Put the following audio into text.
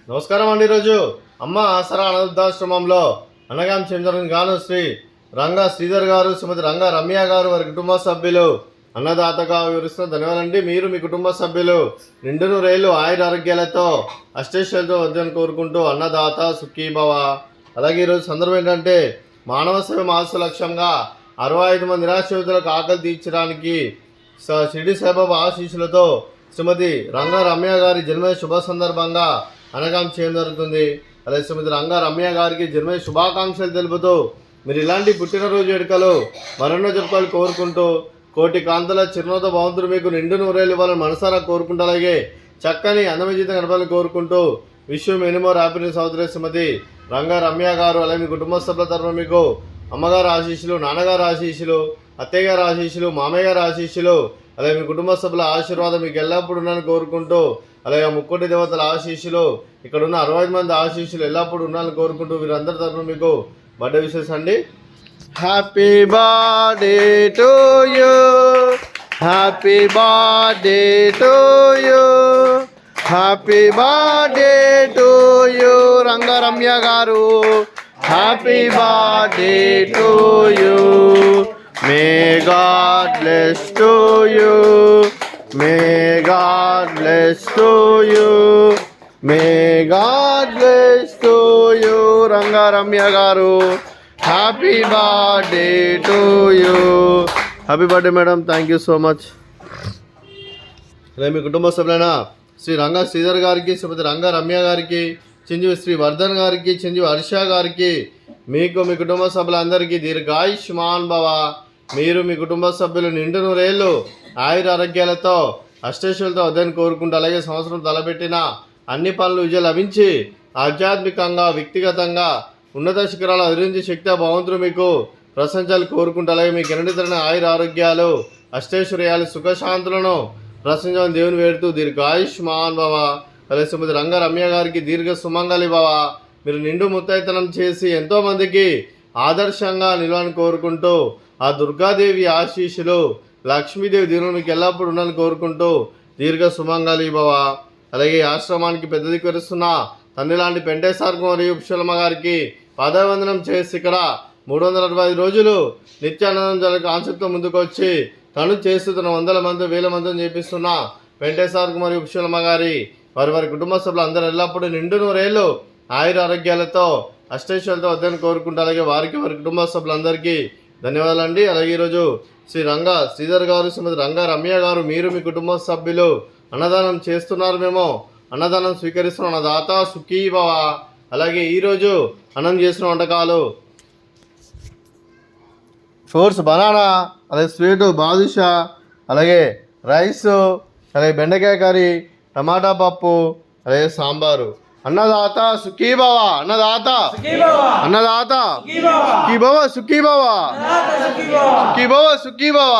నమస్కారం అండి. ఈరోజు అమ్మ ఆసరా అనాథాశ్రమంలో అన్నగాం చెందిన గాను శ్రీ రంగా శ్రీధర్ గారు, శ్రీమతి రంగా రమ్య గారు, వారి కుటుంబ సభ్యులు అన్నదాతగా వివరిస్తున్న ధన్యవాదాలండి. మీరు మీ కుటుంబ సభ్యులు నిండు నూరేళ్లు ఆయుర ఆరోగ్యాలతో అష్టైశ్వర్యాలతో వద్దని కోరుకుంటూ అన్నదాత సుఖీభవ. అలాగే ఈరోజు సందర్భం ఏంటంటే మానవ సేవ మాస లక్ష్యంగా 65 మంది నిరాశ్రితులకు ఆకలి తీర్చడానికి షిరిడి సాయిబాబా ఆశీస్సులతో శ్రీమతి రంగా రమ్య గారి జన్మదిన శుభ సందర్భంగా అనగాం చేయడం జరుగుతుంది. అలాగే శ్రీమతి రంగా రమ్య గారికి జన్మదిన శుభాకాంక్షలు తెలుపుతూ మీరు ఇలాంటి పుట్టినరోజు వేడుకలు మరెన్నో జరుపుకోవాలి కోరుకుంటూ కోటి కాంతల చిరునవ్వుతో భగవంతుడు మీకు నిండు నూరేళ్ళు ఇవ్వాలని మనసారా కోరుకుంటూ అలాగే చక్కని అందమైన జీవితం గడపాలని కోరుకుంటూ విషయం ఎనిమోర్ హ్యాపీనెస్ అవుతుంది. శ్రీమతి రంగా రమ్య గారు అలాగే మీ కుటుంబ సభ్యుల తరఫున మీకు అమ్మగారు ఆశీస్సులు, నాన్నగారు ఆశీస్సులు, అత్తయ్య గారు ఆశీస్సులు, మామయ్య గారు ఆశీస్సులు, అలాగే మీ కుటుంబ సభ్యుల ఆశీర్వాదం మీకు ఎల్లప్పుడూ ఉన్నాను కోరుకుంటూ అలాగే ముక్కోటి దేవతల ఆశీస్సులు, ఇక్కడ ఉన్న 65 మంది ఆశీస్సులు ఎల్లప్పుడూ ఉన్నాను కోరుకుంటూ వీరందరి తరఫున మీకు బర్త్డే విషెస్ అండి. Happy birthday to you, happy birthday to you, happy birthday to you Ranga Ramya గారు. Happy birthday to you. May God bless to you. May God bless to you. May God bless to you Ranga Ramya garu. Happy birthday to you. Happy birthday madam. Thank you so much. మీ కుటుంబ సభ్యులైన శ్రీ రంగా శ్రీధర్ గారికి, శ్రీమతి రంగా రమ్య గారికి, చింజీవి శ్రీ వర్ధన్ గారికి, చింజీవి హర్ష గారికి, మీకు మీ కుటుంబ సభ్యులందరికీ దీర్ఘాయుష్మాన్ భవ. మీరు మీ కుటుంబ సభ్యులు నిండు నూరేళ్ళు ఆయుర ఆరోగ్యాలతో అష్టైశ్వర్యాలతో వద్దని కోరుకుంటూ అలాగే సంవత్సరం తలపెట్టిన అన్ని పనులు విజయం లభించి ఆధ్యాత్మికంగా వ్యక్తిగతంగా ఉన్నత శిఖరాలు అధిరించి శక్తి భగవంతుడు మీకు ప్రశంసలు కోరుకుంటూ అలాగే మీకు ఎన్నడితరమైన ఆయుర ఆరోగ్యాలు అష్టైశ్వర్యాలు సుఖశాంతులను ప్రశంసాలను దేవుని వేడుతూ దీర్ఘాయుష్మాన్ భవ. అలాగే శ్రీమతి రంగా రమ్య గారికి దీర్ఘ సుమంగళి భవ. మీరు నిండు ముత్తైతనం చేసి ఎంతోమందికి ఆదర్శంగా నిలవని కోరుకుంటూ ఆ దుర్గాదేవి ఆశీస్సులు, లక్ష్మీదేవి దీవులు మీకు ఎల్లప్పుడూ ఉండాలని కోరుకుంటూ దీర్ఘ సుమంగళి భవ. అలాగే ఆశ్రమానికి పెద్ద దిక్కువరిస్తున్న తండ్రి లాంటి పెంటేశ్వర మరియు పుష్పలమ్మ గారికి పాదవందనం చేసి ఇక్కడ 365 రోజులు నిత్యానందం జరిగే కాన్సెప్ట్తో ముందుకు వచ్చి తను చేస్తున్న 100 మంది 1000 మందిని చేపిస్తున్న పెంటేశ్వర మరియు పుష్పలమ్మ గారి వారి కుటుంబ సభ్యులు అందరూ ఎల్లప్పుడూ నిండు నూరేళ్ళు ఆయుర ఆరోగ్యాలతో అష్టైశ్వర్యాలతో వద్దని కోరుకుంటూ అలాగే వారి కుటుంబ సభ్యులందరికీ ధన్యవాదాలండి. అలాగే ఈరోజు శ్రీ రంగా శ్రీధర్ గారు, శ్రీమతి రంగా రమ్య గారు, మీరు మీ కుటుంబ సభ్యులు అన్నదానం చేస్తున్నారు, మేము అన్నదానం స్వీకరిస్తున్నాం. అన్నదాత సుఖీభవ. అలాగే ఈరోజు అన్నం చేసిన వంటకాలు ఫ్రూట్స్ బనానా, అలాగే స్వీటు బాదుషా, అలాగే రైస్, అలాగే బెండకాయ కర్రీ, టమాటా పప్పు, అలాగే సాంబారు. అన్నదాత సుఖీభవ. అన్నదాత అన్నదాత సుఖీభవ సుఖీభవ సుఖీభవ సుఖీభవ.